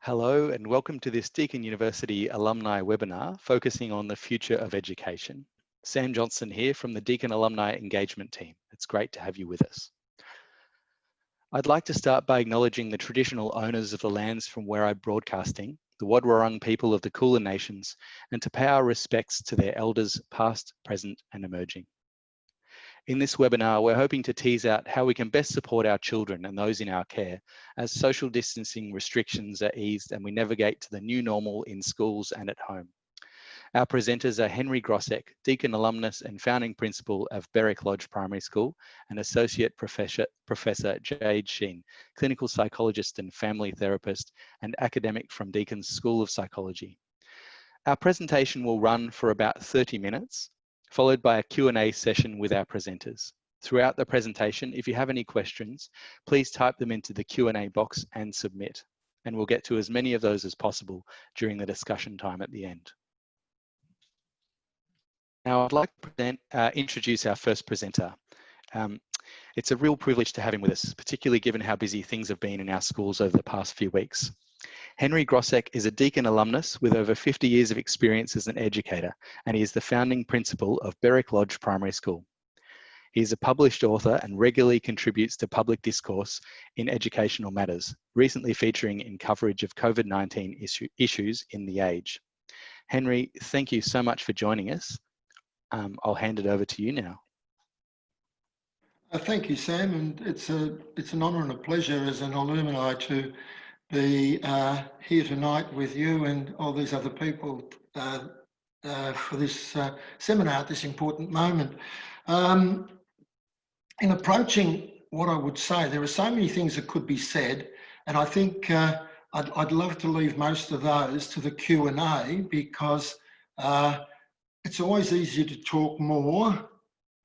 Hello and welcome to this Deakin University alumni webinar focusing on the future of education. Sam Johnson here from the Deakin Alumni Engagement Team. It's great to have you with us. I'd like to start by acknowledging the traditional owners of the lands from where I'm broadcasting, the Wadwurrung people of the Kulin Nations, and to pay our respects to their elders past, present and emerging. In this webinar, we're hoping to tease out how we can best support our children and those in our care as social distancing restrictions are eased and we navigate to the new normal in schools and at home. Our presenters are Henry Grossek, Deakin alumnus and founding principal of Berwick Lodge Primary School, and Associate Professor Jade Sheen, clinical psychologist and family therapist and academic from Deakin's School of Psychology. Our presentation will run for about 30 minutes. Followed by a Q&A session with our presenters. Throughout the presentation, if you have any questions, please type them into the Q&A box and submit, and we'll get to as many of those as possible during the discussion time at the end. Now, I'd like to introduce our first presenter. It's a real privilege to have him with us, particularly given how busy things have been in our schools over the past few weeks. Henry Grossek is a Deakin alumnus with over 50 years of experience as an educator, and he is the founding principal of Berwick Lodge Primary School. He is a published author and regularly contributes to public discourse in educational matters, recently featuring in coverage of COVID-19 issues in The Age. Henry, thank you so much for joining us. I'll hand it over to you now. Thank you, Sam, and it's an honour and a pleasure as an alumni to be here tonight with you and all these other people for this seminar at this important moment. In approaching what I would say, there are so many things that could be said, and I think I'd love to leave most of those to the Q&A because it's always easier to talk more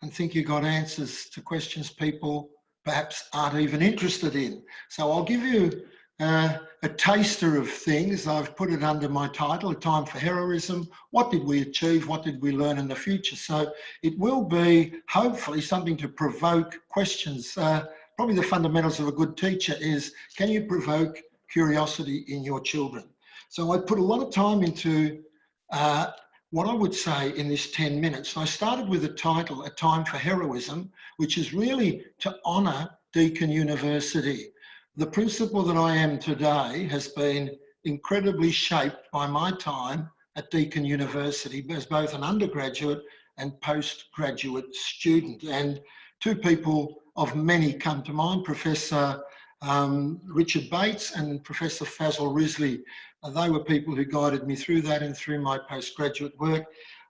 and think you got answers to questions people perhaps aren't even interested in. So I'll give you a taster of things. I've put it under my title, A Time for Heroism. What did we achieve? What did we learn in the future? So it will be hopefully something to provoke questions. Probably the fundamentals of a good teacher is, can you provoke curiosity in your children? So I put a lot of time into what I would say in this 10 minutes. I started with the title, A Time for Heroism, which is really to honour Deakin University. The principal that I am today has been incredibly shaped by my time at Deakin University as both an undergraduate and postgraduate student. And two people of many come to mind, Professor Richard Bates and Professor Fazil Risley. They were people who guided me through that and through my postgraduate work.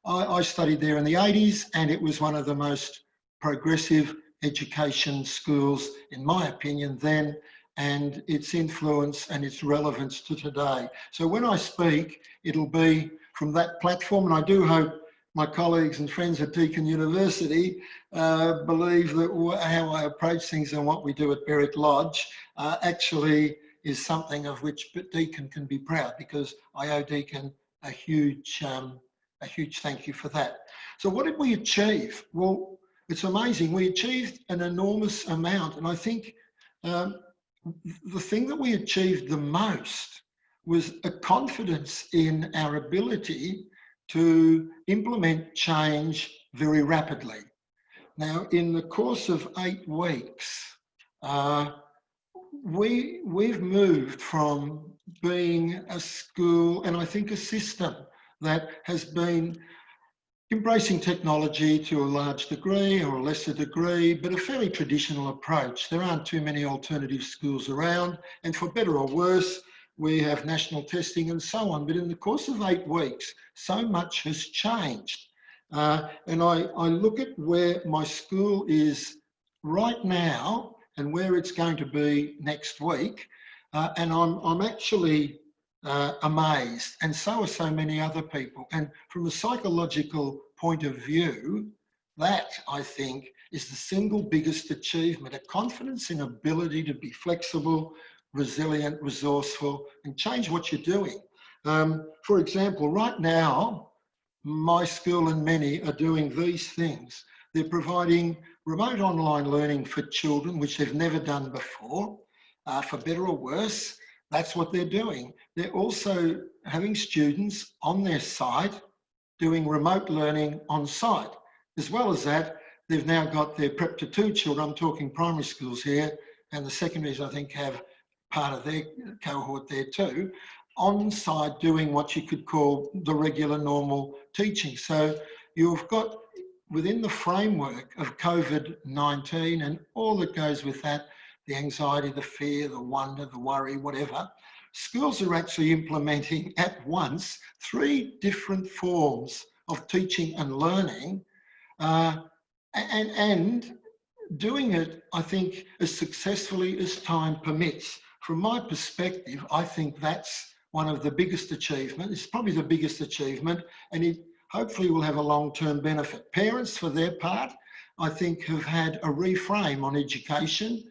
I studied there in the 80s, and it was one of the most progressive education schools, in my opinion, then, and its influence and its relevance to today. So when I speak, it'll be from that platform, and I do hope my colleagues and friends at Deakin University believe that how I approach things and what we do at Berwick Lodge actually is something of which Deakin can be proud, because I owe Deakin a huge thank you for that. So what did we achieve? Well, it's amazing. We achieved an enormous amount, and I think the thing that we achieved the most was a confidence in our ability to implement change very rapidly. Now, in the course of 8 weeks, we've moved from being a school, and I think a system, that has been embracing technology to a large degree or a lesser degree, but a fairly traditional approach. There aren't too many alternative schools around, and for better or worse, we have national testing and so on. But in the course of 8 weeks, so much has changed. And I look at where my school is right now and where it's going to be next week, and I'm actually amazed, and so are so many other people. And from a psychological point of view, that, I think, is the single biggest achievement, a confidence in ability to be flexible, resilient, resourceful, and change what you're doing. For example, right now, my school and many are doing these things. They're providing remote online learning for children, which they've never done before, for better or worse. That's what they're doing. They're also having students on their site doing remote learning on site. As well as that, they've now got their Prep to 2 children, I'm talking primary schools here, and the secondaries I think have part of their cohort there too, on site doing what you could call the regular normal teaching. So you've got, within the framework of COVID-19 and all that goes with that, the anxiety, the fear, the wonder, the worry, whatever, schools are actually implementing at once 3 different forms of teaching and learning, and doing it, I think, as successfully as time permits. From my perspective, I think that's one of the biggest achievements. It's probably the biggest achievement, and it hopefully will have a long-term benefit. Parents, for their part, I think have had a reframe on education.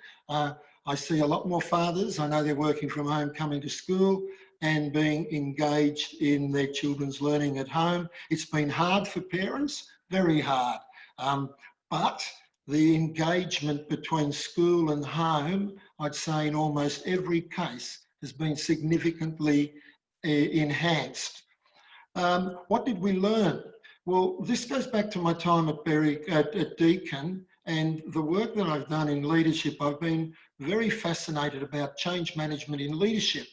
I see a lot more fathers, I know they're working from home, coming to school and being engaged in their children's learning at home. It's been hard for parents, very hard. But the engagement between school and home, I'd say in almost every case, has been significantly enhanced. What did we learn? Well, this goes back to my time at Berwick, at Deakin, and the work that I've done in leadership. I've been very fascinated about change management in leadership.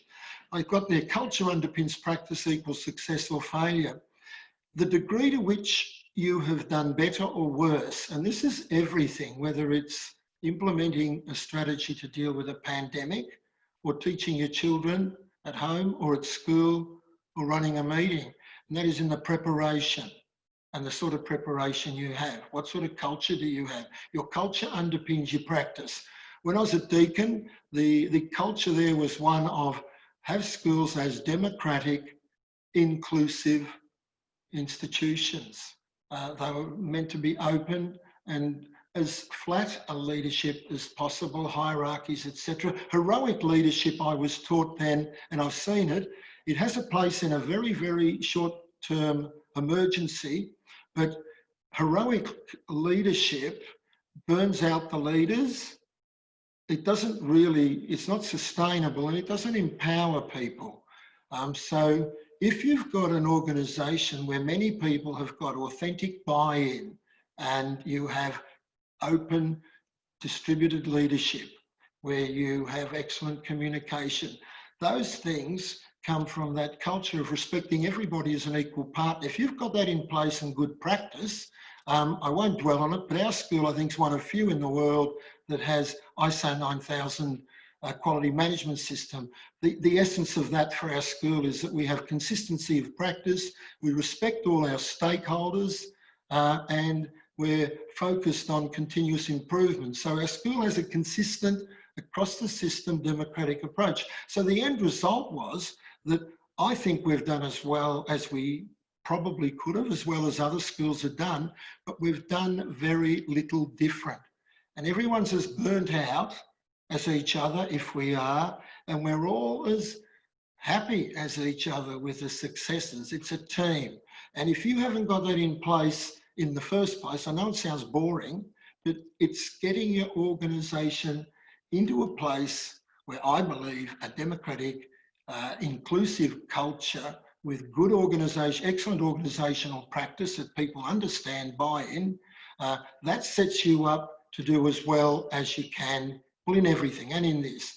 I've got their culture underpins practice equals success or failure. The degree to which you have done better or worse, and this is everything, whether it's implementing a strategy to deal with a pandemic, or teaching your children at home or at school, or running a meeting, and that is in the preparation and the sort of preparation you have. What sort of culture do you have? Your culture underpins your practice. When I was at Deakin, the culture there was one of have schools as democratic, inclusive institutions. They were meant to be open and as flat a leadership as possible, hierarchies, etc. Heroic leadership, I was taught then, and I've seen it, it has a place in a very, very short-term emergency, but heroic leadership burns out the leaders. It doesn't really, it's not sustainable, and it doesn't empower people. So if you've got an organisation where many people have got authentic buy-in and you have open, distributed leadership, where you have excellent communication, those things come from that culture of respecting everybody as an equal partner. If you've got that in place and good practice, I won't dwell on it, but our school, I think, is one of few in the world that has ISO 9000 quality management system. The essence of that for our school is that we have consistency of practice, we respect all our stakeholders, and we're focused on continuous improvement. So our school has a consistent, across the system, democratic approach. So the end result was that I think we've done as well as we probably could have, as well as other schools have done, but we've done very little different. And everyone's as burnt out as each other, if we are, and we're all as happy as each other with the successes. It's a team. And if you haven't got that in place in the first place, I know it sounds boring, but it's getting your organisation into a place where I believe a democratic, inclusive culture with good organisation, excellent organisational practice that people understand, buy-in, that sets you up to do as well as you can in everything and in this.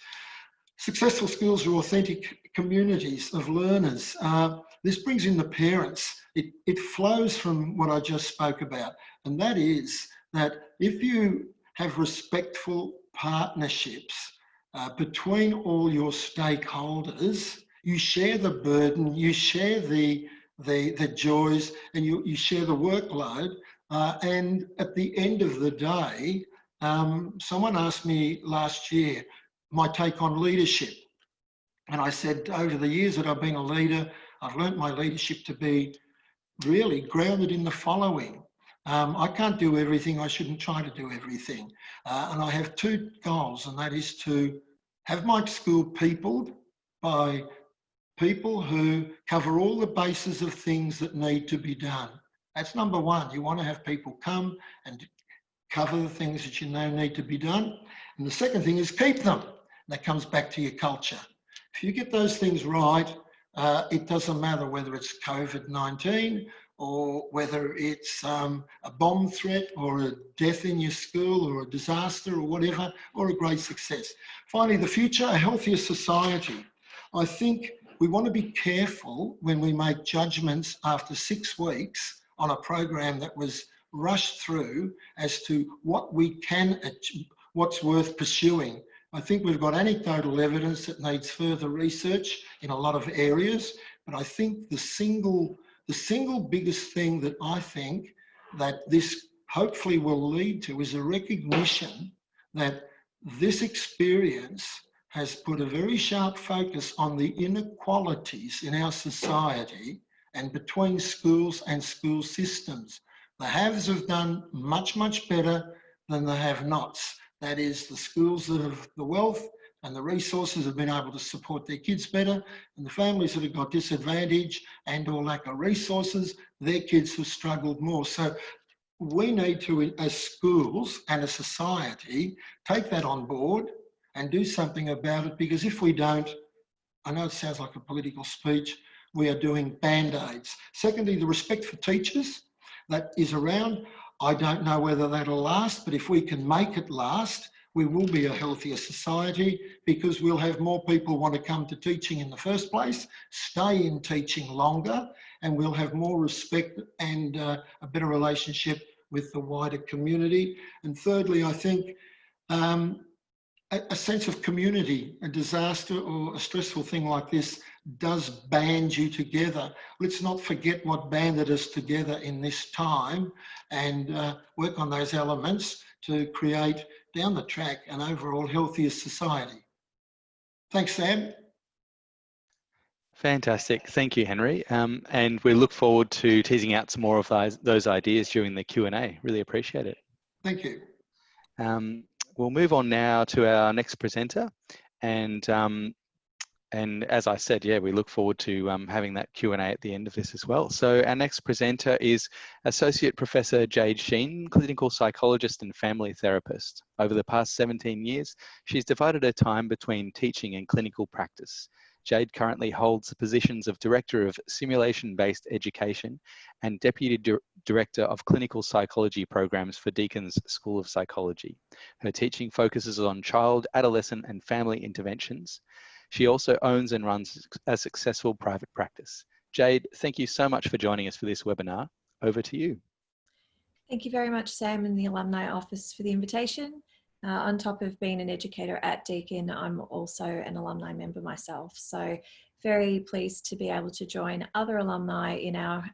Successful schools are authentic communities of learners. This brings in the parents. It flows from what I just spoke about, and that is that if you have respectful partnerships between all your stakeholders, you share the burden, you share the joys, and you share the workload. And at the end of the day, someone asked me last year my take on leadership. And I said, over the years that I've been a leader, I've learnt my leadership to be really grounded in the following. I can't do everything, I shouldn't try to do everything. And I have 2 goals, and that is to have my school peopled by people who cover all the bases of things that need to be done. That's number 1. You want to have people come and cover the things that you know need to be done. And the second thing is keep them. That comes back to your culture. If you get those things right, it doesn't matter whether it's COVID-19 or whether it's a bomb threat or a death in your school or a disaster or whatever, or a great success. Finally, the future, a healthier society. I think we want to be careful when we make judgments after 6 weeks on a program that was rushed through as to what we can achieve, what's worth pursuing. I think we've got anecdotal evidence that needs further research in a lot of areas, but I think the single biggest thing that I think that this hopefully will lead to is a recognition that this experience has put a very sharp focus on the inequalities in our society and between schools and school systems. The haves have done much, much better than the have-nots. That is, the schools that have the wealth and the resources have been able to support their kids better, and the families that have got disadvantage and or lack of resources, their kids have struggled more. So we need to, as schools and a society, take that on board and do something about it, because if we don't, I know it sounds like a political speech, we are doing band-aids. Secondly, the respect for teachers that is around. I don't know whether that'll last, but if we can make it last, we will be a healthier society, because we'll have more people want to come to teaching in the first place, stay in teaching longer, and we'll have more respect and a better relationship with the wider community. And thirdly, I think a sense of community. A disaster or a stressful thing like this does band you together. Let's not forget what banded us together in this time, and work on those elements to create down the track an overall healthier society. Thanks, Sam. Fantastic. Thank you, Henry. And we look forward to teasing out some more of those ideas during the Q&A. Really appreciate it. Thank you. We'll move on now to our next presenter. And as I said, yeah, we look forward to having that Q&A at the end of this as well. So our next presenter is Associate Professor Jade Sheen, clinical psychologist and family therapist. Over the past 17 years, she's divided her time between teaching and clinical practice. Jade currently holds the positions of Director of Simulation-Based Education and Deputy Director of Clinical Psychology Programs for Deakin's School of Psychology. Her teaching focuses on child, adolescent and family interventions. She also owns and runs a successful private practice. Jade, thank you so much for joining us for this webinar. Over to you. Thank you very much, Sam, and the Alumni Office for the invitation. On top of being an educator at Deakin, I'm also an alumni member myself. So very pleased to be able to join other alumni in our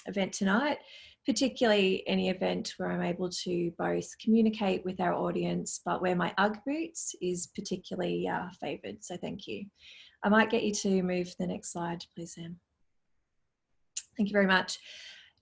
event tonight, particularly any event where I'm able to both communicate with our audience, but where my UGG boots is particularly favoured. So thank you. I might get you to move to the next slide, please, Sam. Thank you very much.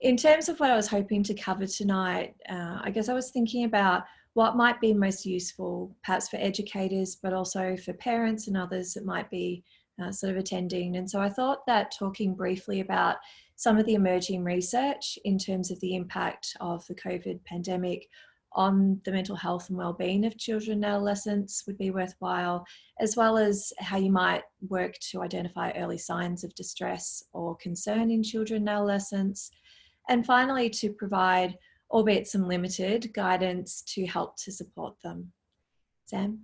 In terms of what I was hoping to cover tonight, I guess I was thinking about what might be most useful, perhaps for educators, but also for parents and others that might be sort of attending. And so I thought that talking briefly about some of the emerging research in terms of the impact of the COVID pandemic on the mental health and well-being of children and adolescents would be worthwhile, as well as how you might work to identify early signs of distress or concern in children and adolescents. And finally, to provide, albeit some limited, guidance to help to support them. Sam?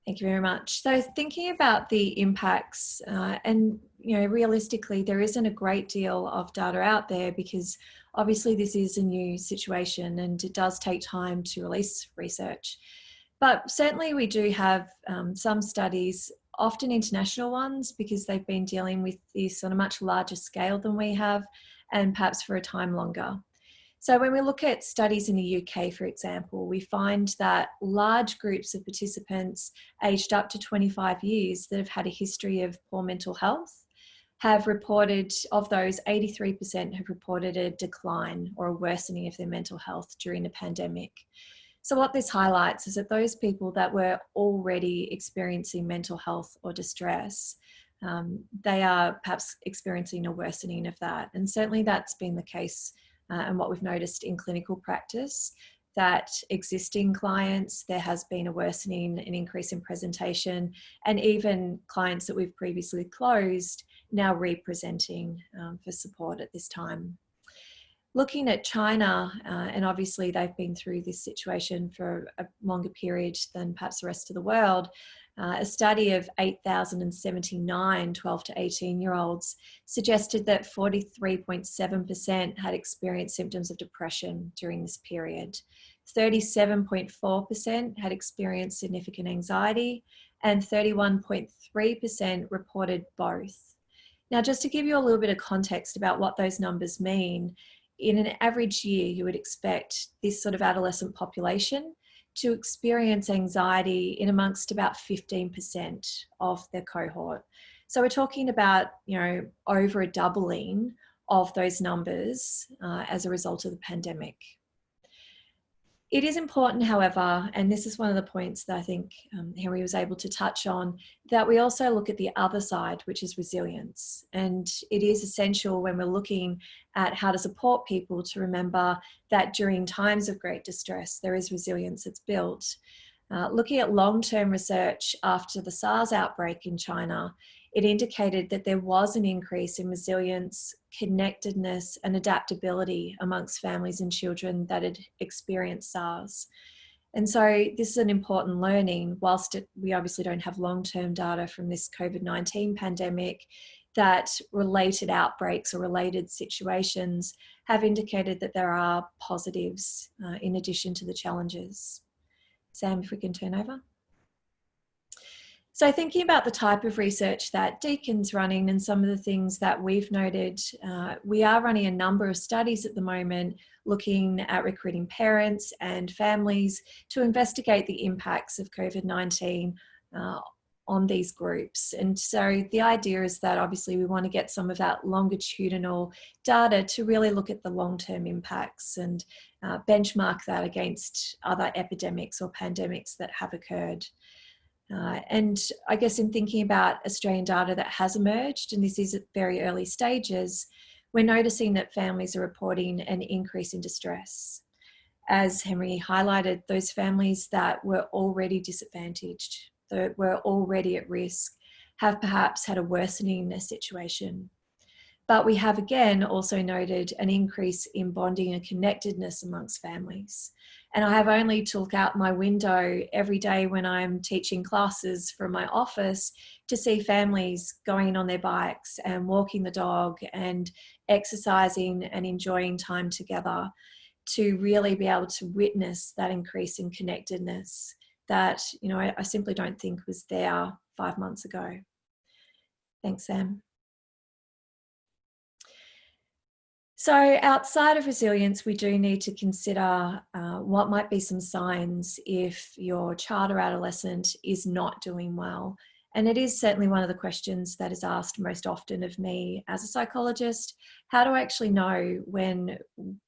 Thank you very much. So thinking about the impacts, and realistically, there isn't a great deal of data out there because obviously this is a new situation and it does take time to release research. But certainly we do have some studies, often international ones, because they've been dealing with this on a much larger scale than we have, and perhaps for a time longer. So when we look at studies in the UK, for example, we find that large groups of participants aged up to 25 years that have had a history of poor mental health have reported, of those, 83% have reported a decline or a worsening of their mental health during the pandemic. So what this highlights is that those people that were already experiencing mental health or distress, they are perhaps experiencing a worsening of that. And certainly that's been the case and what we've noticed in clinical practice, that existing clients, there has been a worsening, an increase in presentation, and even clients that we've previously closed now representing for support at this time. Looking at China, and obviously they've been through this situation for a longer period than perhaps the rest of the world, a study of 8,079 12 to 18-year-olds suggested that 43.7% had experienced symptoms of depression during this period. 37.4% had experienced significant anxiety, and 31.3% reported both. Now, just to give you a little bit of context about what those numbers mean, in an average year, you would expect this sort of adolescent population to experience anxiety in amongst about 15% of their cohort. So we're talking about, over a doubling of those numbers as a result of the pandemic. It is important, however, and this is one of the points that I think Henry was able to touch on, that we also look at the other side, which is resilience. And it is essential when we're looking at how to support people to remember that during times of great distress, there is resilience that's built. Looking at long-term research after the SARS outbreak in China, it indicated that there was an increase in resilience, connectedness, and adaptability amongst families and children that had experienced SARS. And so this is an important learning, whilst we obviously don't have long-term data from this COVID-19 pandemic, that related outbreaks or related situations have indicated that there are positives in addition to the challenges. Sam, if we can turn over. So thinking about the type of research that Deakin's running and some of the things that we've noted, we are running a number of studies at the moment looking at recruiting parents and families to investigate the impacts of COVID-19 on these groups. And so the idea is that obviously we want to get some of that longitudinal data to really look at the long-term impacts and benchmark that against other epidemics or pandemics that have occurred. And I guess in thinking about Australian data that has emerged, and this is at very early stages, we're noticing that families are reporting an increase in distress. As Henry highlighted, those families that were already disadvantaged, that were already at risk, have perhaps had a worsening in their situation. But we have again also noted an increase in bonding and connectedness amongst families. And I have only to look out my window every day when I'm teaching classes from my office to see families going on their bikes and walking the dog and exercising and enjoying time together, to really be able to witness that increase in connectedness that, I simply don't think was there 5 months ago. Thanks, Sam. So outside of resilience, we do need to consider what might be some signs if your child or adolescent is not doing well. And it is certainly one of the questions that is asked most often of me as a psychologist. How do I actually know when,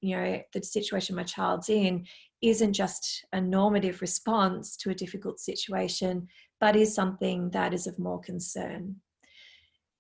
the situation my child's in isn't just a normative response to a difficult situation, but is something that is of more concern?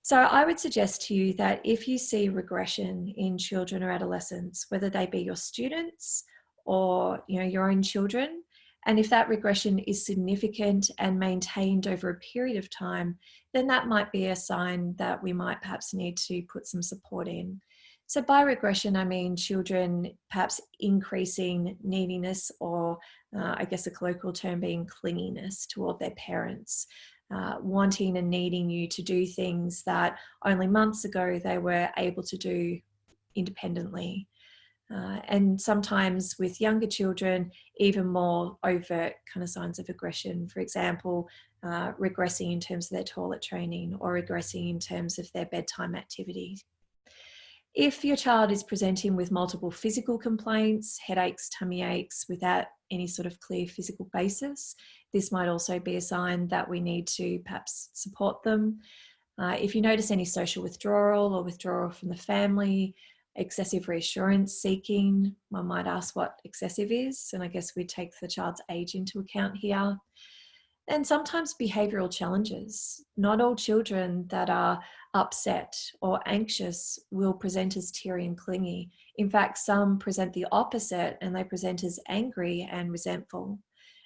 So I would suggest to you that if you see regression in children or adolescents, whether they be your students or your own children, and if that regression is significant and maintained over a period of time, then that might be a sign that we might perhaps need to put some support in. So by regression, I mean children perhaps increasing neediness, or I guess a colloquial term being clinginess toward their parents. Wanting and needing you to do things that only months ago they were able to do independently. And sometimes with younger children, even more overt kind of signs of aggression. For example, regressing in terms of their toilet training or regressing in terms of their bedtime activities. If your child is presenting with multiple physical complaints, headaches, tummy aches, without any sort of clear physical basis, this might also be a sign that we need to perhaps support them. If you notice any social withdrawal or withdrawal from the family, excessive reassurance seeking, one might ask what excessive is, and I guess we take the child's age into account here. And sometimes behavioural challenges. Not all children that are upset or anxious will present as teary and clingy. In fact, some present the opposite, and they present as angry and resentful.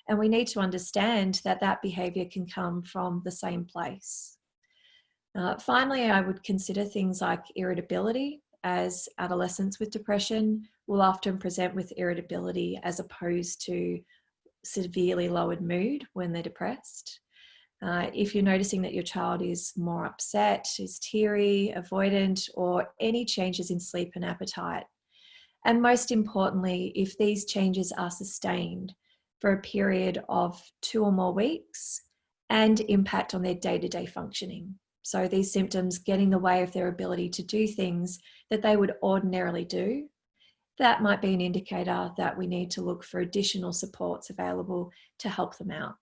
And we need to understand that that behaviour can come from the same place. Finally, I would consider things like irritability, as adolescents with depression will often present with irritability as opposed to severely lowered mood when they're depressed. If you're noticing that your child is more upset, is teary, avoidant, or any changes in sleep and appetite. And most importantly, if these changes are sustained for a period of 2 or more weeks and impact on their day-to-day functioning. So these symptoms get in the way of their ability to do things that they would ordinarily do, that might be an indicator that we need to look for additional supports available to help them out.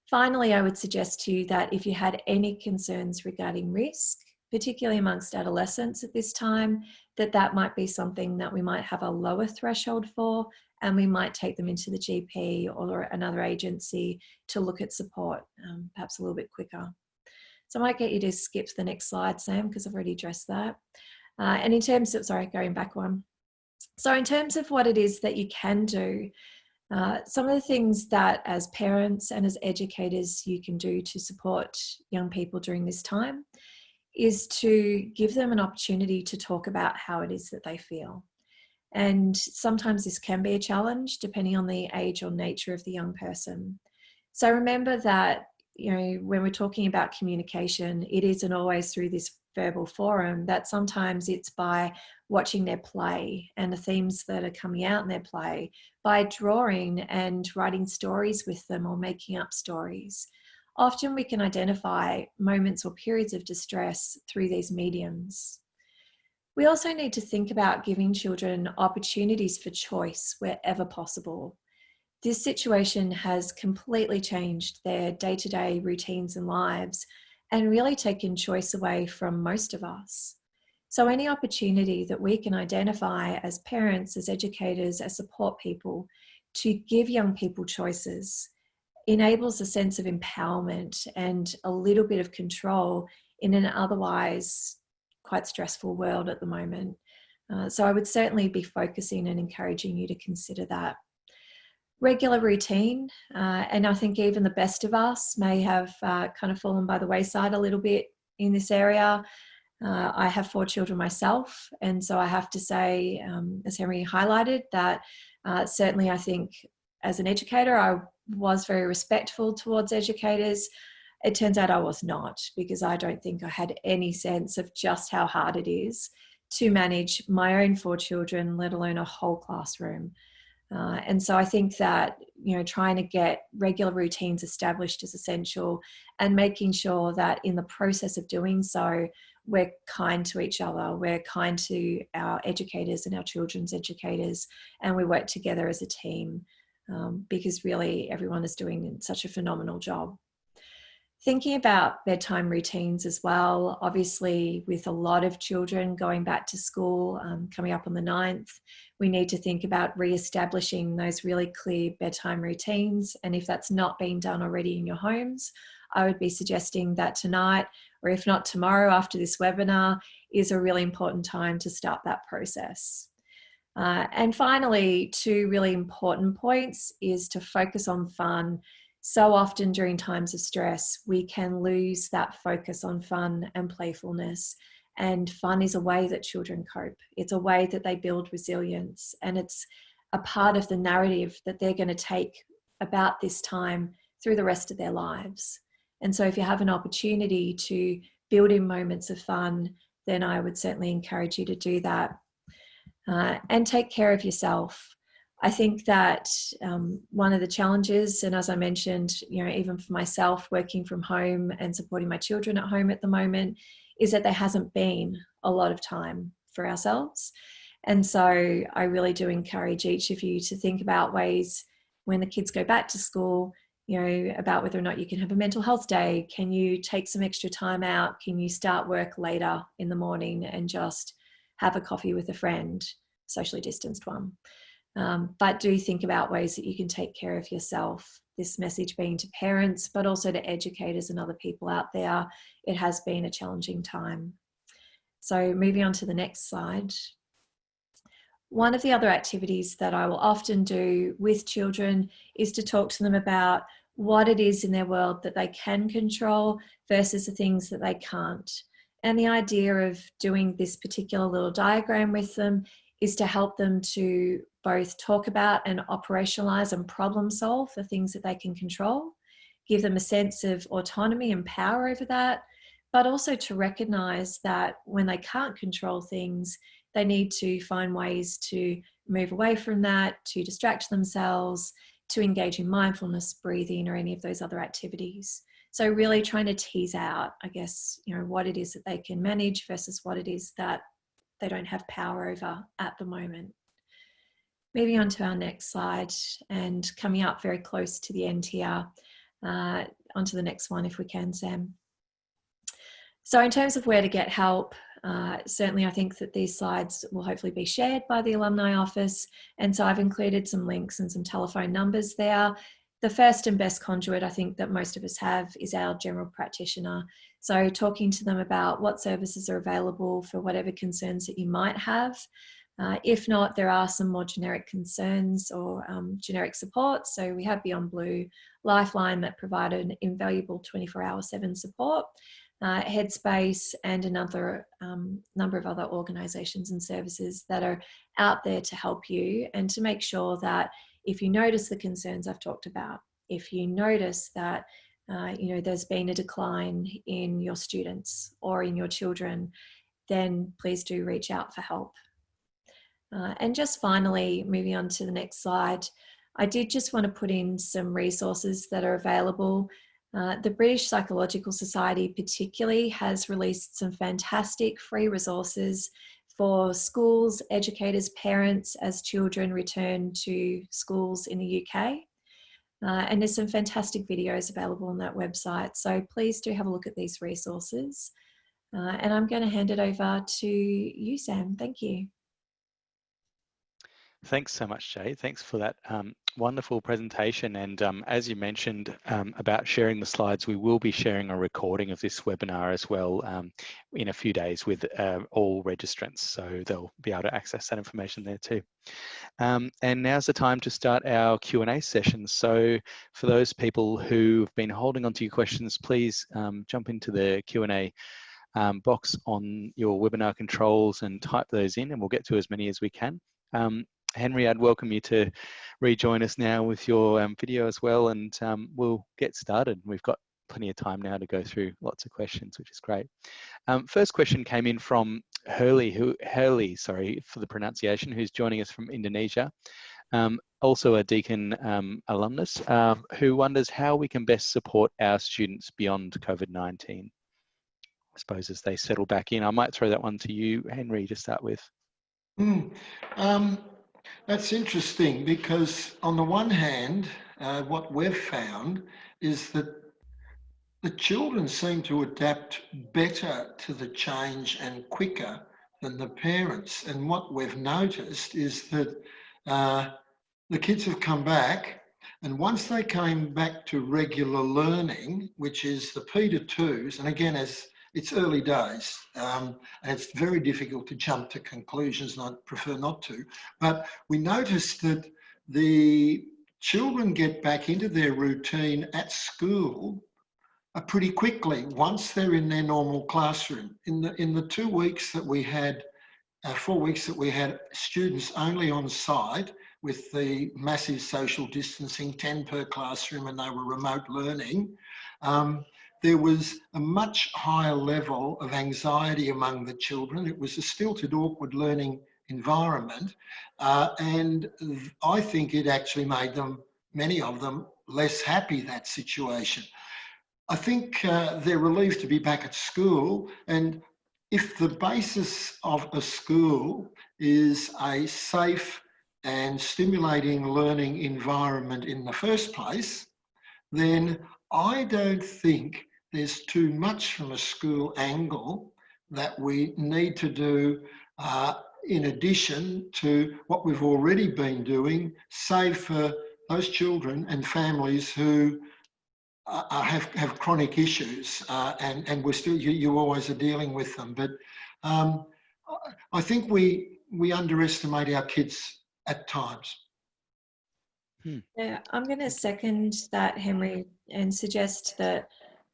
Finally, I would suggest to you that if you had any concerns regarding risk, particularly amongst adolescents at this time, that might be something that we might have a lower threshold for, and we might take them into the GP or another agency to look at support, perhaps a little bit quicker. So I might get you to skip to the next slide, Sam, because I've already addressed that. And in terms of, sorry, going back one. So in terms of what it is that you can do, some of the things that as parents and as educators you can do to support young people during this time is to give them an opportunity to talk about how it is that they feel. And sometimes this can be a challenge depending on the age or nature of the young person. So remember that, you know, when we're talking about communication, it isn't always through this verbal forum, that sometimes it's by watching their play and the themes that are coming out in their play, by drawing and writing stories with them or making up stories. Often we can identify moments or periods of distress through these mediums. We also need to think about giving children opportunities for choice wherever possible. This situation has completely changed their day-to-day routines and lives and really taken choice away from most of us. So any opportunity that we can identify as parents, as educators, as support people to give young people choices enables a sense of empowerment and a little bit of control in an otherwise quite stressful world at the moment. So I would certainly be focusing and encouraging you to consider that. Regular routine, and I think even the best of us may have kind of fallen by the wayside a little bit in this area. I have 4 children myself, and so I have to say, as Henry highlighted, that certainly I think as an educator I was very respectful towards educators. It turns out I was not, because I don't think I had any sense of just how hard it is to manage my own 4 children, let alone a whole classroom. And so I think that, you know, trying to get regular routines established is essential, and making sure that in the process of doing so, we're kind to each other, we're kind to our educators and our children's educators, and we work together as a team, because really everyone is doing such a phenomenal job. Thinking about bedtime routines as well, obviously with a lot of children going back to school, coming up on the 9th, we need to think about re-establishing those really clear bedtime routines. And if that's not being done already in your homes, I would be suggesting that tonight, or if not tomorrow after this webinar, is a really important time to start that process. And finally, 2 really important points is to focus on fun. So often during times of stress, we can lose that focus on fun and playfulness. And fun is a way that children cope. It's a way that they build resilience. And it's a part of the narrative that they're going to take about this time through the rest of their lives. And so if you have an opportunity to build in moments of fun, then I would certainly encourage you to do that. And take care of yourself. I think that one of the challenges, and as I mentioned, you know, even for myself working from home and supporting my children at home at the moment, is that there hasn't been a lot of time for ourselves. And so I really do encourage each of you to think about ways when the kids go back to school, you know, about whether or not you can have a mental health day. Can you take some extra time out? Can you start work later in the morning and just have a coffee with a friend, socially distanced one? But do think about ways that you can take care of yourself. This message being to parents, but also to educators and other people out there. It has been a challenging time. So moving on to the next slide. One of the other activities that I will often do with children is to talk to them about what it is in their world that they can control versus the things that they can't. And the idea of doing this particular little diagram with them is to help them to both talk about and operationalize and problem solve the things that they can control, give them a sense of autonomy and power over that, but also to recognize that when they can't control things, they need to find ways to move away from that, to distract themselves, to engage in mindfulness, breathing, or any of those other activities. So really trying to tease out, I guess, what it is that they can manage versus what it is that they don't have power over at the moment. Moving on to our next slide and coming up very close to the end here. Onto the next one if we can, Sam. So in terms of where to get help, certainly I think that these slides will hopefully be shared by the alumni office. And so I've included some links and some telephone numbers there. The first and best conduit I think that most of us have is our general practitioner. So talking to them about what services are available for whatever concerns that you might have. If not, there are some more generic concerns or generic support. So we have Beyond Blue, Lifeline that provide an invaluable 24/7 support. Headspace and another number of other organisations and services that are out there to help you and to make sure that if you notice the concerns I've talked about, if you notice that there's been a decline in your students or in your children, then please do reach out for help. And just finally, moving on to the next slide, I did just want to put in some resources that are available. The British Psychological Society particularly has released some fantastic free resources for schools, educators, parents as children return to schools in the UK. And there's some fantastic videos available on that website. So please do have a look at these resources. And I'm going to hand it over to you, Sam. Thank you. Thanks so much, Jade. Thanks for that wonderful presentation. And as you mentioned about sharing the slides, we will be sharing a recording of this webinar as well in a few days with all registrants. So they'll be able to access that information there too. And now's the time to start our Q&A session. So for those people who've been holding on to your questions, please jump into the Q&A box on your webinar controls and type those in, and we'll get to as many as we can. Henry, I'd welcome you to rejoin us now with your video as well, and we'll get started. We've got plenty of time now to go through lots of questions, which is great. First question came in from Hurley, sorry for the pronunciation, who's joining us from Indonesia. Also a Deakin alumnus, who wonders how we can best support our students beyond COVID-19. I suppose as they settle back in. I might throw that one to you, Henry, to start with. That's interesting because on the one hand, what we've found is that the children seem to adapt better to the change and quicker than the parents. And what we've noticed is that the kids have come back, and once they came back to regular learning, which is the P to 2s, and again, as it's early days, and it's very difficult to jump to conclusions, and I'd prefer not to. But we noticed that the children get back into their routine at school pretty quickly once they're in their normal classroom. In the 2 weeks that we had, 4 weeks that we had students only on site with the massive social distancing, 10 per classroom, and they were remote learning, there was a much higher level of anxiety among the children. It was a stilted, awkward learning environment. And I think it actually made them, many of them, less happy, that situation. I think they're relieved to be back at school. And if the basis of a school is a safe and stimulating learning environment in the first place, then I don't think there's too much from a school angle that we need to do in addition to what we've already been doing, save for those children and families who have chronic issues, and we're still, you always are dealing with them. But I think we underestimate our kids at times. Yeah, I'm going to second that, Henry, and suggest that,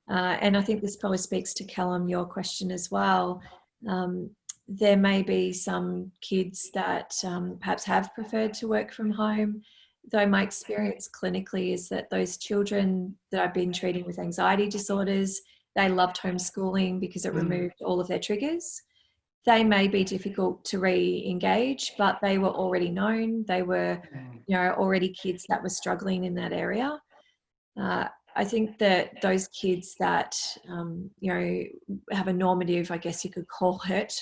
and I think this probably speaks to Callum, your question as well. There may be some kids that perhaps have preferred to work from home, though my experience clinically is that those children that I've been treating with anxiety disorders, they loved homeschooling because it removed all of their triggers. They may be difficult to re-engage, but they were already known. They were, already kids that were struggling in that area. I think that those kids that, have a normative, I guess you could call it,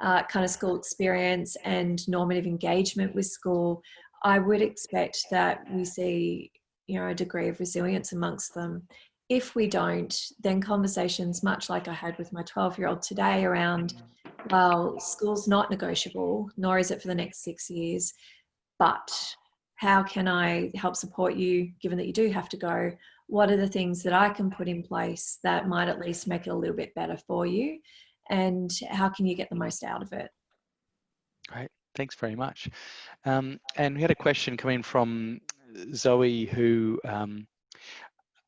kind of school experience and normative engagement with school, I would expect that we see, a degree of resilience amongst them. If we don't, then conversations, much like I had with my 12-year-old today around, well, school's not negotiable, nor is it for the next 6 years, but how can I help support you given that you do have to go? What are the things that I can put in place that might at least make it a little bit better for you? And how can you get the most out of it? Great, thanks very much. And we had a question coming from Zoe who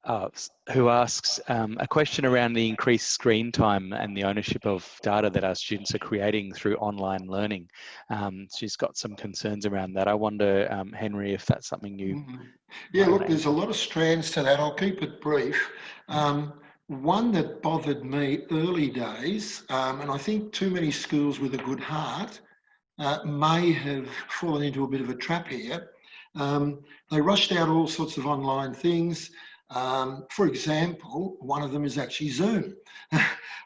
asks a question around the increased screen time and the ownership of data that our students are creating through online learning. She's got some concerns around that. I wonder, Henry, if that's something you... Yeah, look, there's a lot of strands to that. I'll keep it brief. One that bothered me early days, and I think too many schools with a good heart may have fallen into a bit of a trap here. They rushed out all sorts of online things. For example, one of them is actually Zoom.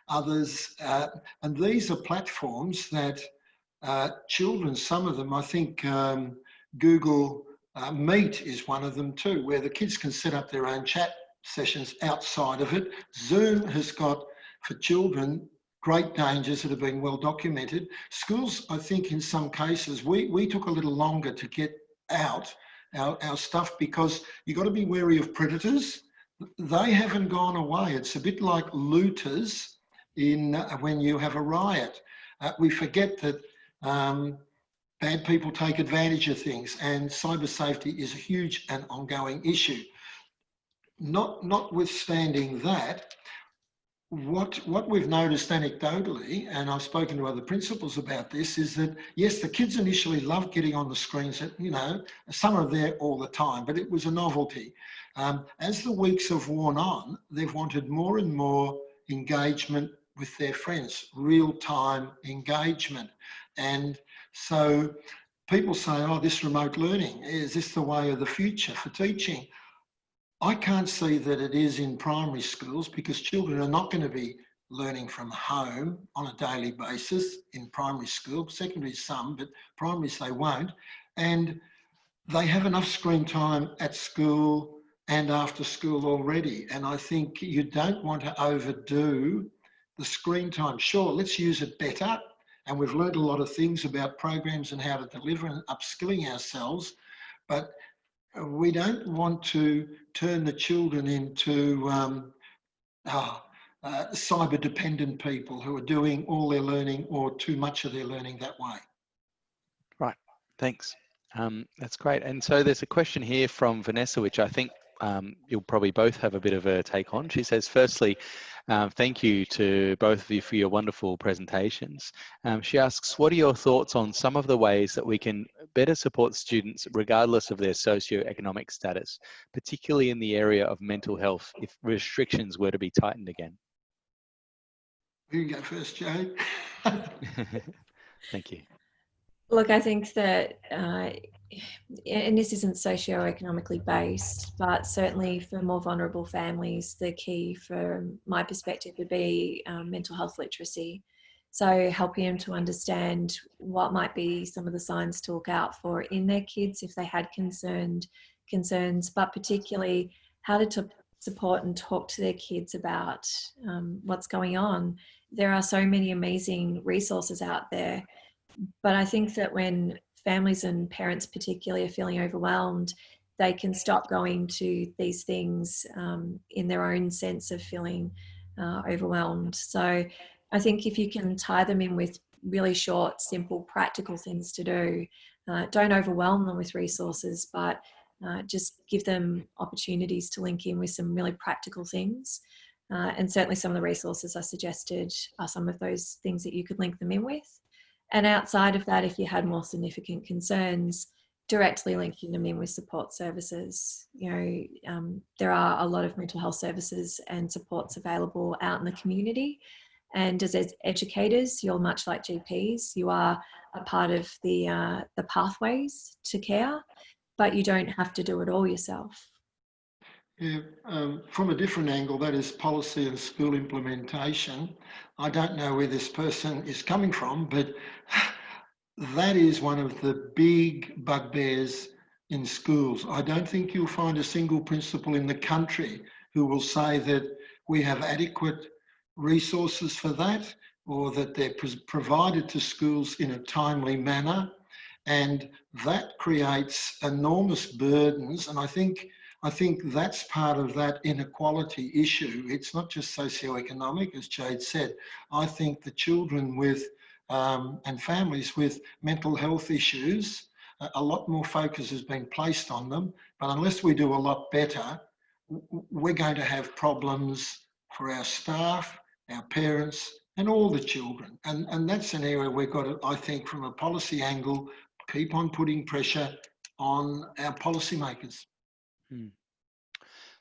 Others, and these are platforms that children, some of them, I think Google Meet is one of them too, where the kids can set up their own chat sessions outside of it. Zoom has got, for children, great dangers that have been well documented. Schools, I think in some cases, we took a little longer to get out our stuff because you've got to be wary of predators. They haven't gone away. It's a bit like looters when you have a riot. We forget that bad people take advantage of things, and cyber safety is a huge and ongoing issue. Notwithstanding that, what we've noticed anecdotally, and I've spoken to other principals about this, is that yes, the kids initially loved getting on the screens. Some are there all the time, but it was a novelty. As the weeks have worn on, they've wanted more and more engagement with their friends, real-time engagement. And so people say, oh, this remote learning, is this the way of the future for teaching? I can't see that it is in primary schools because children are not going to be learning from home on a daily basis in primary school. Secondary some, but primaries they won't. And they have enough screen time at school and after school already. And I think you don't want to overdo the screen time. Sure, let's use it better. And we've learned a lot of things about programs and how to deliver and upskilling ourselves. But we don't want to turn the children into cyber-dependent people who are doing all their learning or too much of their learning that way. Right, thanks. That's great. And so there's a question here from Vanessa, which I think you'll probably both have a bit of a take on. She says, firstly, thank you to both of you for your wonderful presentations. She asks, what are your thoughts on some of the ways that we can better support students regardless of their socioeconomic status, particularly in the area of mental health, if restrictions were to be tightened again? You can go first, Jade. Thank you. Look, I think that, and this isn't socioeconomically based, but certainly for more vulnerable families, the key from my perspective would be mental health literacy. So helping them to understand what might be some of the signs to look out for in their kids if they had concerns, but particularly how to support and talk to their kids about what's going on. There are so many amazing resources out there. But I think that when families and parents particularly are feeling overwhelmed, they can stop going to these things in their own sense of feeling overwhelmed. So I think if you can tie them in with really short, simple, practical things to do, don't overwhelm them with resources, but just give them opportunities to link in with some really practical things. And certainly some of the resources I suggested are some of those things that you could link them in with. And outside of that, if you had more significant concerns, directly linking them in with support services. There are a lot of mental health services and supports available out in the community. And as educators, you're much like GPs. You are a part of the pathways to care, but you don't have to do it all yourself. Yeah, from a different angle, that is policy and school implementation. I don't know where this person is coming from, but that is one of the big bugbears in schools. I don't think you'll find a single principal in the country who will say that we have adequate resources for that, or that they're provided to schools in a timely manner. And that creates enormous burdens. And I think that's part of that inequality issue. It's not just socioeconomic, as Jade said. I think the children with and families with mental health issues, a lot more focus has been placed on them. But unless we do a lot better, we're going to have problems for our staff, our parents, and all the children. And that's an area we've got to, I think, from a policy angle, keep on putting pressure on our policymakers.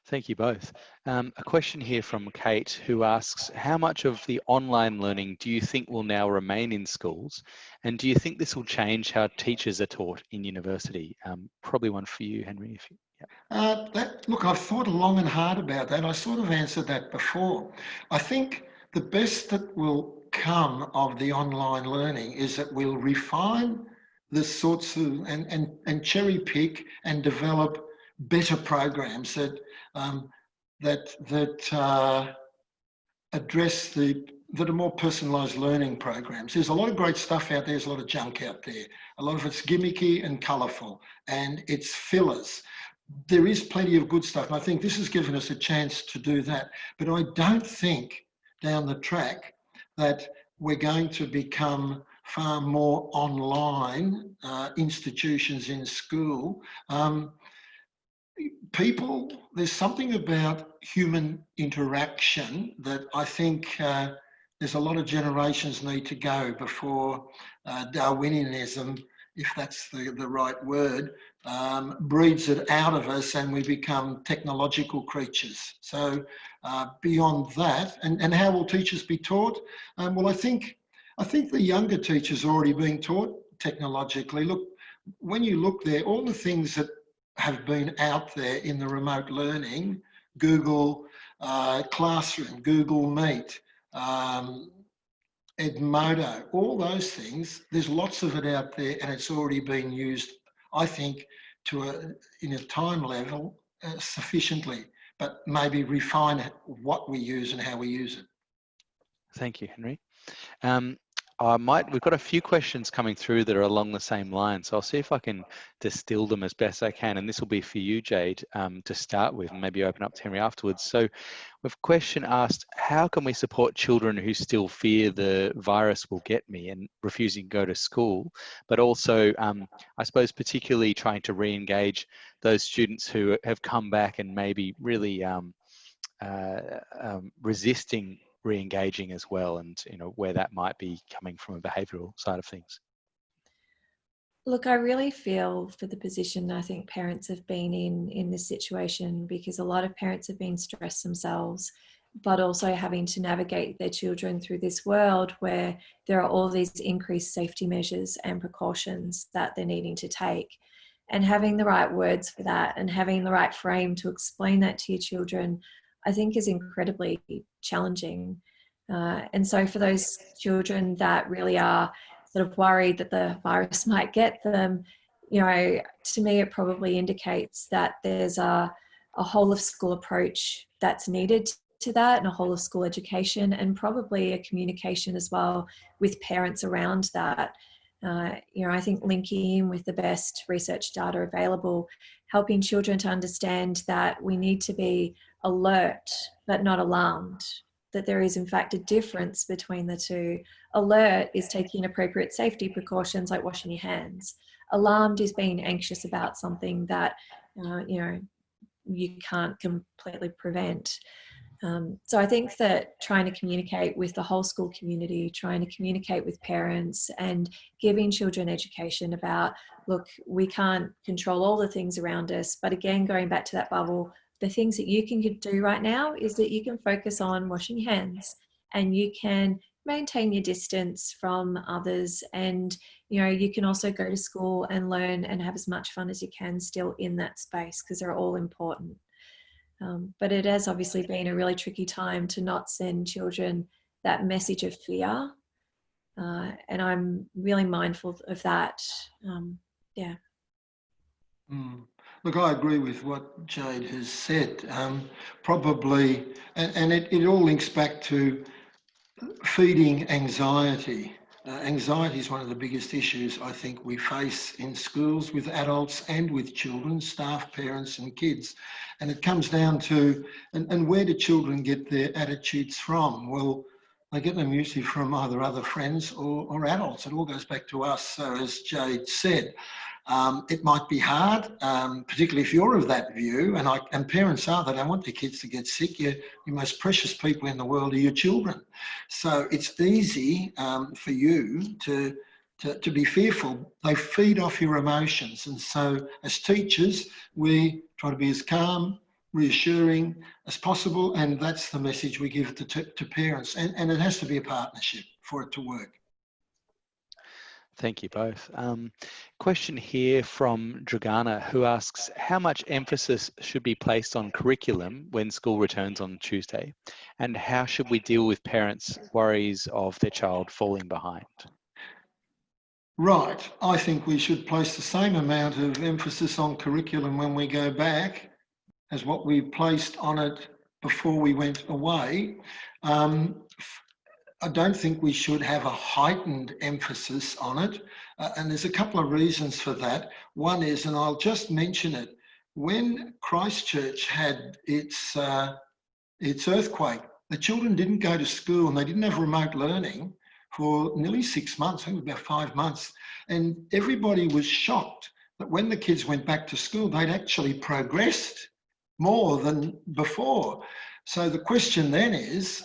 Thank you both. A question here from Kate, who asks, how much of the online learning do you think will now remain in schools? And do you think this will change how teachers are taught in university? Probably one for you, Henry. Look, I've thought long and hard about that. I sort of answered that before. I think the best that will come of the online learning is that we'll refine the sorts of, and cherry pick and develop better programs that address that are more personalised learning programs. There's a lot of great stuff out there. There's a lot of junk out there. A lot of it's gimmicky and colourful, and it's fillers. There is plenty of good stuff, and I think this has given us a chance to do that. But I don't think down the track that we're going to become far more online institutions in school. There's something about human interaction that I think there's a lot of generations need to go before Darwinianism, if that's the right word, breeds it out of us and we become technological creatures. So beyond that, and how will teachers be taught? Well, I think the younger teachers are already being taught technologically. Look, when you look there, all the things that have been out there in the remote learning, Google Classroom, Google Meet, Edmodo, all those things, there's lots of it out there and it's already been used, I think, in a time level sufficiently, but maybe refine what we use and how we use it. Thank you, Henry. We've got a few questions coming through that are along the same line, so I'll see if I can distill them as best I can, and this will be for you, Jade, to start with, and maybe open up to Henry afterwards. So we've a question asked, how can we support children who still fear the virus will get me and refusing to go to school, but also, I suppose, particularly trying to re-engage those students who have come back and maybe really resisting re-engaging as well, and where that might be coming from a behavioural side of things? Look, I really feel for the position I think parents have been in this situation, because a lot of parents have been stressed themselves, but also having to navigate their children through this world where there are all these increased safety measures and precautions that they're needing to take. And having the right words for that and having the right frame to explain that to your children, I think is incredibly challenging. And so for those children that really are sort of worried that the virus might get them, to me, it probably indicates that there's a whole of school approach that's needed to that, and a whole of school education, and probably a communication as well with parents around that. I think linking in with the best research data available, helping children to understand that we need to be alert but not alarmed, that there is in fact a difference between the two. Alert is taking appropriate safety precautions like washing your hands. Alarmed is being anxious about something that you can't completely prevent. So I think that trying to communicate with the whole school community, trying to communicate with parents and giving children education about, look, we can't control all the things around us, but again, going back to that bubble, the things that you can do right now is that you can focus on washing your hands and you can maintain your distance from others, and you can also go to school and learn and have as much fun as you can still in that space, because they're all important. But it has obviously been a really tricky time to not send children that message of fear. And I'm really mindful of that. Yeah. Look, I agree with what Jade has said. Probably, and it all links back to feeding anxiety. Anxiety is one of the biggest issues I think we face in schools with adults and with children, staff, parents and kids. And it comes down to, and where do children get their attitudes from? Well, they get them usually from either other friends or adults. It all goes back to us. So as Jade said, it might be hard, particularly if you're of that view, and parents are, they don't want their kids to get sick. Your most precious people in the world are your children. So it's easy for you to be fearful. They feed off your emotions. And so as teachers, we try to be as calm, reassuring as possible, and that's the message we give to parents. And it has to be a partnership for it to work. Thank you both. Question here from Dragana, who asks, how much emphasis should be placed on curriculum when school returns on Tuesday? And how should we deal with parents' worries of their child falling behind? Right. I think we should place the same amount of emphasis on curriculum when we go back as what we placed on it before we went away. I don't think we should have a heightened emphasis on it. And there's a couple of reasons for that. One is, and I'll just mention it, when Christchurch had its earthquake, the children didn't go to school and they didn't have remote learning for nearly 6 months, I think about 5 months. And everybody was shocked that when the kids went back to school, they'd actually progressed more than before. So the question then is,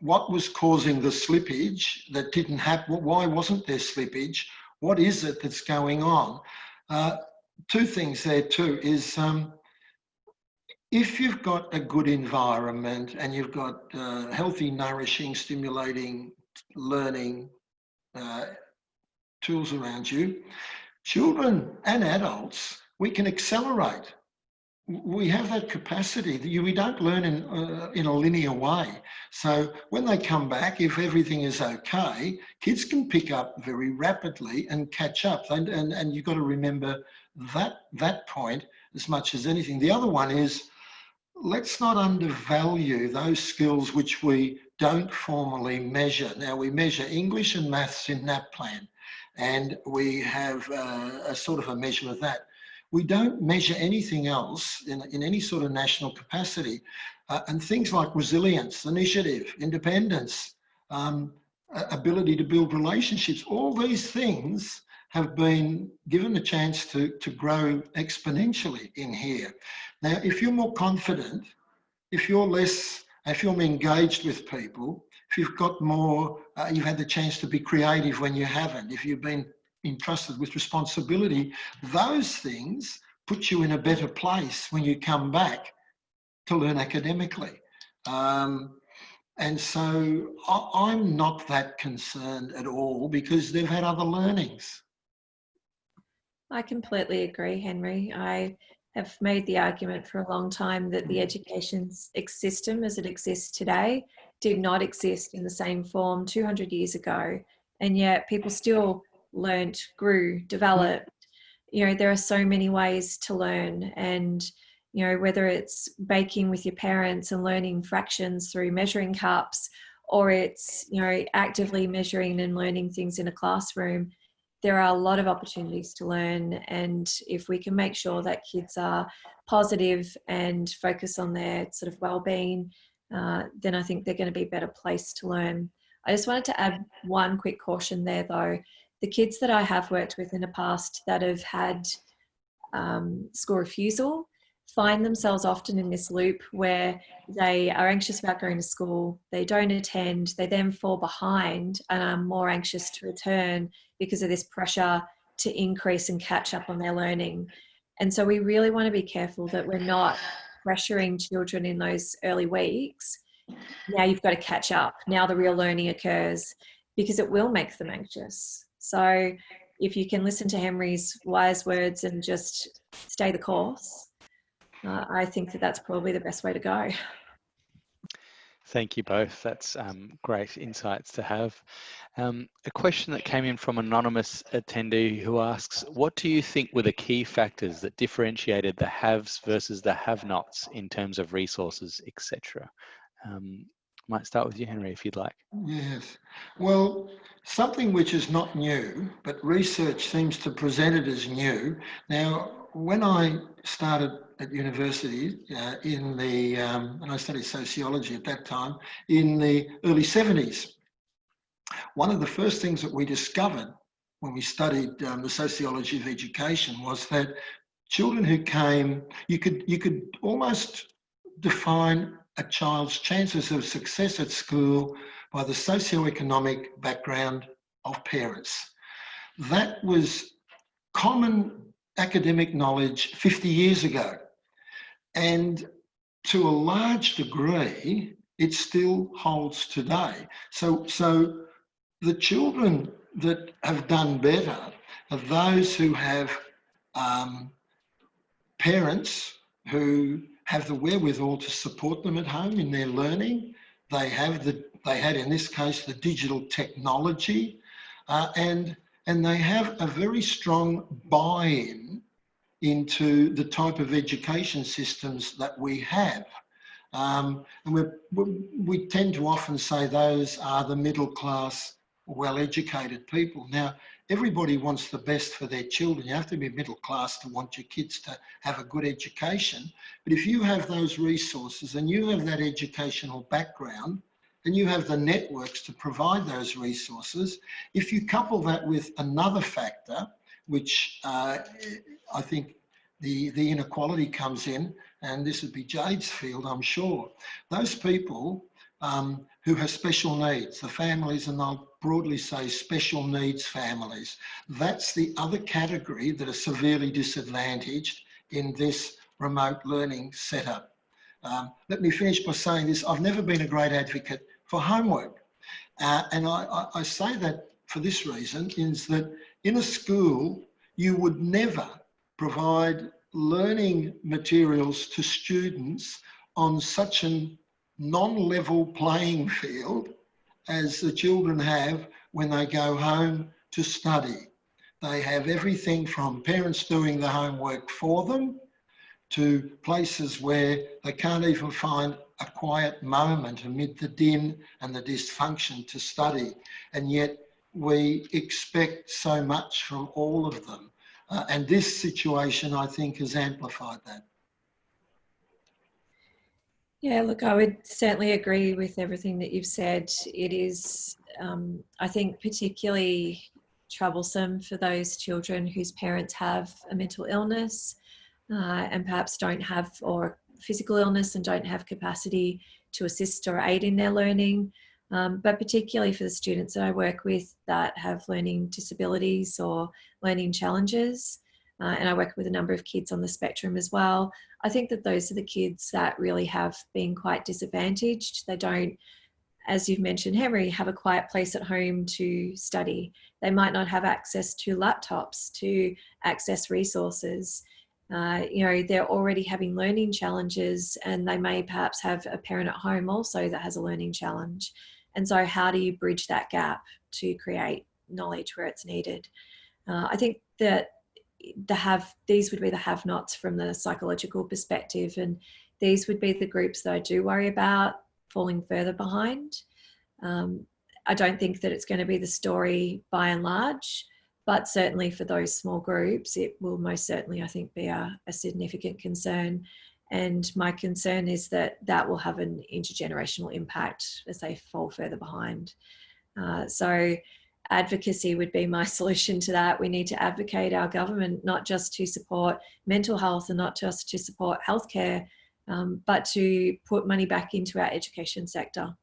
what was causing the slippage that didn't happen? Why wasn't there slippage? What is it that's going on? Two things there too is, if you've got a good environment and you've got healthy, nourishing, stimulating learning tools around you, children and adults, we can accelerate. We have that capacity. We don't learn in a linear way. So when they come back, if everything is okay, kids can pick up very rapidly and catch up. And you've got to remember that point as much as anything. The other one is, let's not undervalue those skills which we don't formally measure. Now, we measure English and maths in NAPLAN, and we have a sort of a measure of that. We don't measure anything else in any sort of national capacity. And things like resilience, initiative, independence, ability to build relationships, all these things have been given a chance to grow exponentially in here. Now, if you're more confident, if you're more engaged with people, if you've got more, you've had the chance to be creative when you haven't, if you've been entrusted with responsibility, those things put you in a better place when you come back to learn academically. And so I'm not that concerned at all because they've had other learnings. I completely agree, Henry. I have made the argument for a long time that the education system as it exists today did not exist in the same form 200 years ago. And yet people still learnt, grew, developed. There are so many ways to learn, and whether it's baking with your parents and learning fractions through measuring cups, or it's, you know, actively measuring and learning things in a classroom, there are a lot of opportunities to learn. And if we can make sure that kids are positive and focus on their sort of well-being, then I think they're going to be a better place to learn. I just wanted to add one quick caution there though. The kids that I have worked with in the past that have had school refusal find themselves often in this loop where they are anxious about going to school, they don't attend, they then fall behind and are more anxious to return because of this pressure to increase and catch up on their learning. And so we really want to be careful that we're not pressuring children in those early weeks. Now you've got to catch up, now the real learning occurs, because it will make them anxious. So if you can listen to Henry's wise words and just stay the course, I think that that's probably the best way to go. Thank you both. That's great insights to have. A question that came in from an anonymous attendee who asks, what do you think were the key factors that differentiated the haves versus the have-nots in terms of resources, etc.? Might start with you, Henry, if you'd like. Yes. Well, something which is not new, but research seems to present it as new. Now, when I started at university and I studied sociology at that time, in the early 70s, one of the first things that we discovered when we studied the sociology of education was that children who came, you could almost define a child's chances of success at school by the socioeconomic background of parents. That was common academic knowledge 50 years ago. And to a large degree, it still holds today. So the children that have done better are those who have parents who have the wherewithal to support them at home in their learning. They had in this case the digital technology, and they have a very strong buy-in into the type of education systems that we have. And we tend to often say those are the middle class, well-educated people. Now, everybody wants the best for their children. You have to be middle class to want your kids to have a good education. But if you have those resources and you have that educational background and you have the networks to provide those resources, if you couple that with another factor, which I think the inequality comes in, and this would be Jade's field, I'm sure. Those people who have special needs, the families, and I'll broadly say special needs families, that's the other category that are severely disadvantaged in this remote learning setup. Let me finish by saying this. I've never been a great advocate for homework. And I say that for this reason, is that in a school, you would never provide learning materials to students on such a non-level playing field as the children have when they go home to study. They have everything from parents doing the homework for them to places where they can't even find a quiet moment amid the din and the dysfunction to study. And yet we expect so much from all of them. And this situation, I think, has amplified that. Yeah, look, I would certainly agree with everything that you've said. It is, I think, particularly troublesome for those children whose parents have a mental illness and perhaps don't have, or physical illness and don't have capacity to assist or aid in their learning. But particularly for the students that I work with that have learning disabilities or learning challenges, and I work with a number of kids on the spectrum as well. I think that those are the kids that really have been quite disadvantaged. They don't, as you've mentioned, Henry, have a quiet place at home to study. They might not have access to laptops to access resources. They're already having learning challenges, and they may perhaps have a parent at home also that has a learning challenge. And so how do you bridge that gap to create knowledge where it's needed? I think that these would be the have-nots from the psychological perspective, and these would be the groups that I do worry about falling further behind. I don't think that it's going to be the story by and large, but certainly for those small groups, it will most certainly, I think, be a significant concern. And my concern is that that will have an intergenerational impact as they fall further behind. So advocacy would be my solution to that. We need to advocate our government, not just to support mental health and not just to support healthcare, but to put money back into our education sector.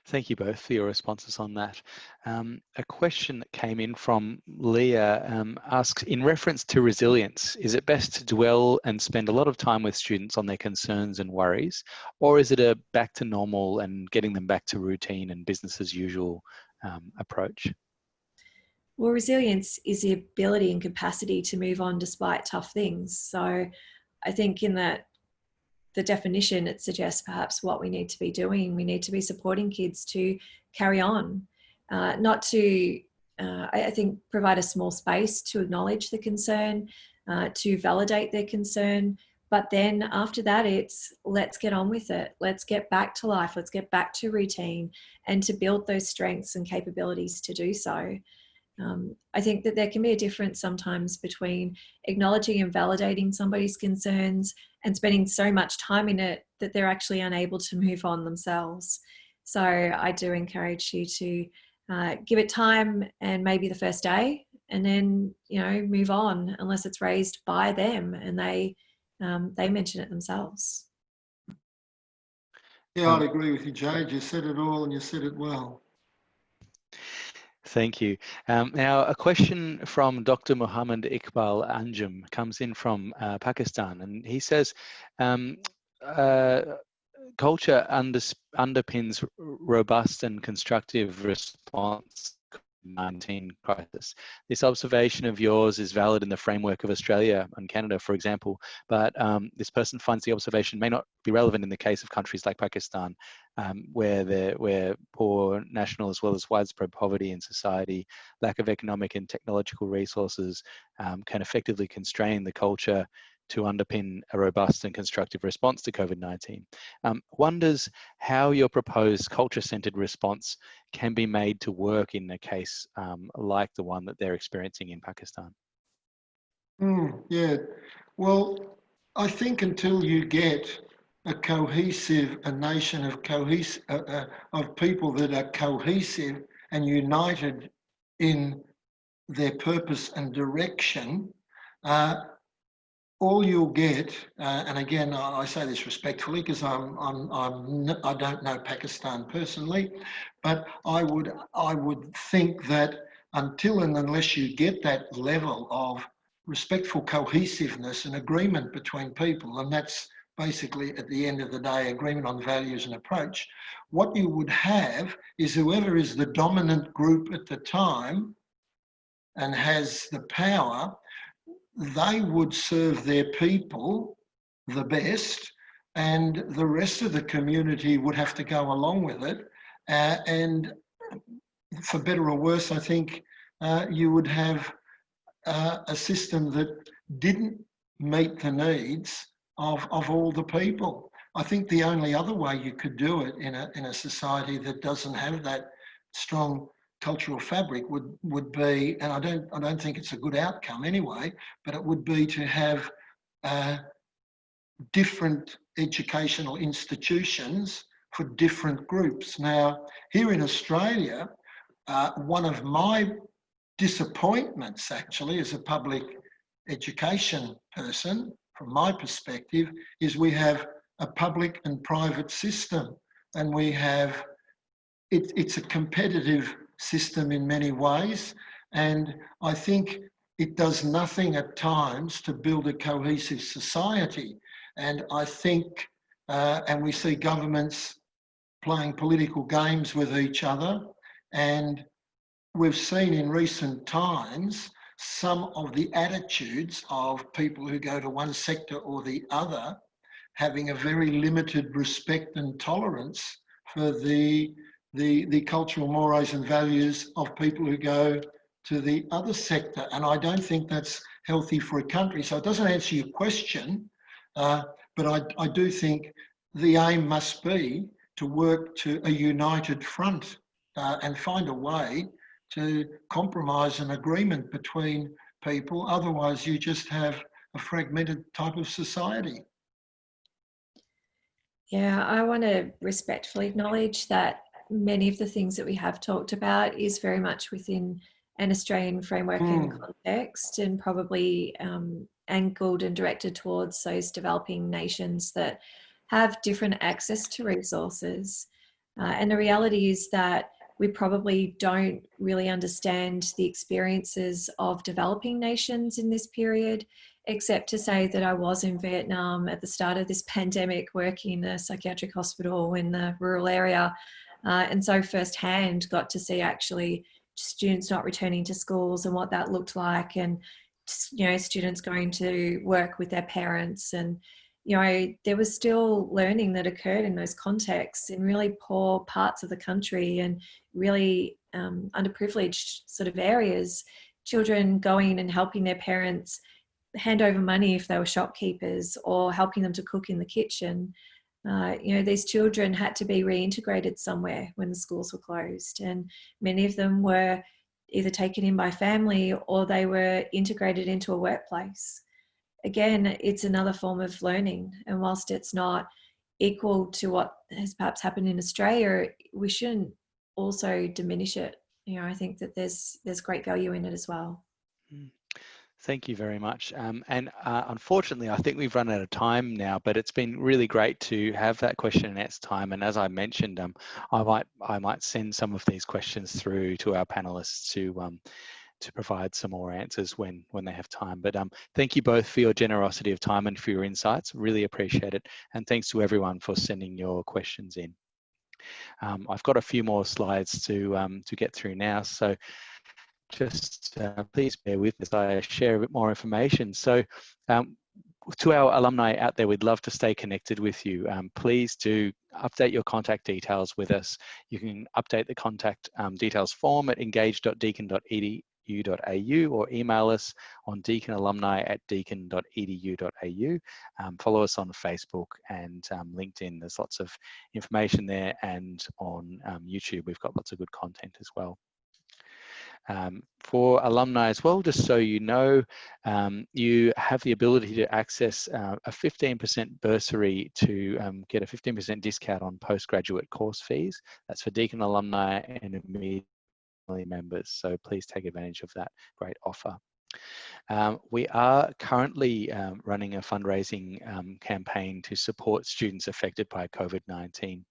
Thank you both for your responses on that. A question that came in from Leah asks, in reference to resilience, is it best to dwell and spend a lot of time with students on their concerns and worries, or is it a back to normal and getting them back to routine and business as usual approach? Well, resilience is the ability and capacity to move on despite tough things. So I think in that the definition, it suggests perhaps what we need to be doing. We need to be supporting kids to carry on, not to, I think, provide a small space to acknowledge the concern, to validate their concern. But then after that, it's let's get on with it. Let's get back to life. Let's get back to routine and to build those strengths and capabilities to do so. I think that there can be a difference sometimes between acknowledging and validating somebody's concerns and spending so much time in it that they're actually unable to move on themselves. So I do encourage you to give it time and maybe the first day, and then, you know, move on unless it's raised by them and they mention it themselves. Yeah, I'd agree with you, Jade. You said it all and you said it well. Thank you. Now, a question from Dr. Muhammad Iqbal Anjum comes in from Pakistan, and he says, culture underpins robust and constructive response to the COVID-19 crisis. This observation of yours is valid in the framework of Australia and Canada, for example, but this person finds the observation may not be relevant in the case of countries like Pakistan, where poor national as well as widespread poverty in society, lack of economic and technological resources can effectively constrain the culture to underpin a robust and constructive response to COVID-19. Wonders how your proposed culture-centered response can be made to work in a case like the one that they're experiencing in Pakistan. Yeah, well, I think until you get a nation of people that are cohesive and united in their purpose and direction, all you'll get, and again, I say this respectfully because I don't know Pakistan personally, but I would think that until and unless you get that level of respectful cohesiveness and agreement between people, and that's basically at the end of the day agreement on values and approach, what you would have is whoever is the dominant group at the time and has the power, they would serve their people the best, and the rest of the community would have to go along with it. And for better or worse, I think you would have a system that didn't meet the needs of all the people. I think the only other way you could do it in a society that doesn't have that strong cultural fabric would be, and I don't think it's a good outcome anyway, but it would be to have different educational institutions for different groups. Now, here in Australia, one of my disappointments actually as a public education person, from my perspective, is we have a public and private system, and we have, it's a competitive system in many ways, and I think it does nothing at times to build a cohesive society. And I think, and we see governments playing political games with each other, and we've seen in recent times some of the attitudes of people who go to one sector or the other having a very limited respect and tolerance for the cultural mores and values of people who go to the other sector. And I don't think that's healthy for a country. So it doesn't answer your question, but I do think the aim must be work to a united front and find a way to compromise an agreement between people. Otherwise, you just have a fragmented type of society. Yeah, I want to respectfully acknowledge that many of the things that we have talked about is very much within an Australian framework and context, and probably angled and directed towards those developing nations that have different access to resources. And the reality is that we probably don't really understand the experiences of developing nations in this period, except to say that I was in Vietnam at the start of this pandemic, working in a psychiatric hospital in the rural area. And so firsthand got to see actually students not returning to schools and what that looked like, and, you know, students going to work with their parents. And, you know, there was still learning that occurred in those contexts in really poor parts of the country and really underprivileged sort of areas. Children going and helping their parents hand over money if they were shopkeepers, or helping them to cook in the kitchen. You know, these children had to be reintegrated somewhere when the schools were closed, and many of them were either taken in by family or they were integrated into a workplace. Again, it's another form of learning, and whilst it's not equal to what has perhaps happened in Australia, we shouldn't also diminish it. You know, I think that there's great value in it as well. Thank you very much. Unfortunately, I think we've run out of time now, but it's been really great to have that question and answer time. And as I mentioned, I might send some of these questions through to our panelists to provide some more answers when they have time. But thank you both for your generosity of time and for your insights. Really appreciate it. And thanks to everyone for sending your questions in. I've got a few more slides to get through now. So just please bear with us. I share a bit more information. So to our alumni out there, we'd love to stay connected with you. Please do update your contact details with us. You can update the contact details form at engage.deakin.edu.au or email us on deakinalumni@deakin.edu.au. Follow us on Facebook and LinkedIn. There's lots of information there, and on YouTube we've got lots of good content as well. For alumni as well, just so you know, you have the ability to access a 15% bursary to get a 15% discount on postgraduate course fees. That's for Deakin alumni and immediate members. So please take advantage of that great offer. We are currently running a fundraising campaign to support students affected by COVID-19.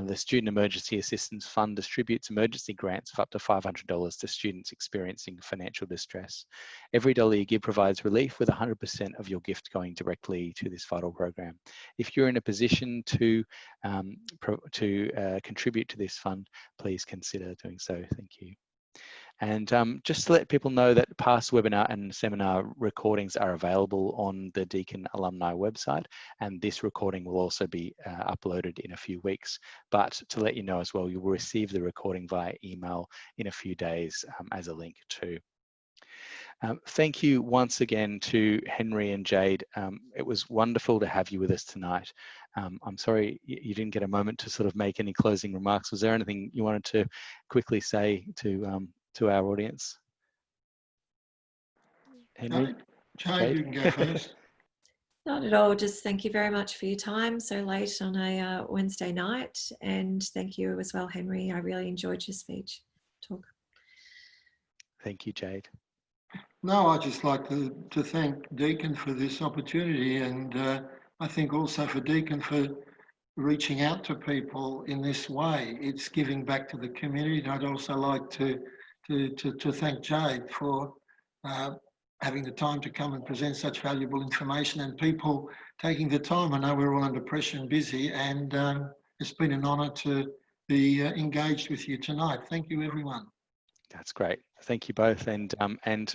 The Student Emergency Assistance Fund distributes emergency grants of up to $500 to students experiencing financial distress. Every dollar you give provides relief, with 100% of your gift going directly to this vital program. If you're in a position to contribute to this fund, please consider doing so. Thank you. And just to let people know that past webinar and seminar recordings are available on the Deakin alumni website, and this recording will also be uploaded in a few weeks. But to let you know as well, you will receive the recording via email in a few days as a link too. Thank you once again to Henry and Jade. It was wonderful to have you with us tonight. I'm sorry you didn't get a moment to sort of make any closing remarks. Was there anything you wanted to quickly say to our audience? Henry? Jade, you can go first. Not at all. Just thank you very much for your time so late on a Wednesday night. And thank you as well, Henry. I really enjoyed your speech talk. Thank you, Jade. No, I'd just like to thank Deakin for this opportunity, and I think also for Deakin for reaching out to people in this way. It's giving back to the community. And I'd also like to thank Jade for having the time to come and present such valuable information, and people taking the time. I know we're all under pressure and busy, and it's been an honour to be engaged with you tonight. Thank you, everyone. That's great. Thank you both, and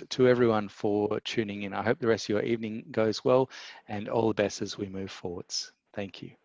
to everyone for tuning in. I hope the rest of your evening goes well, and all the best as we move forwards. Thank you.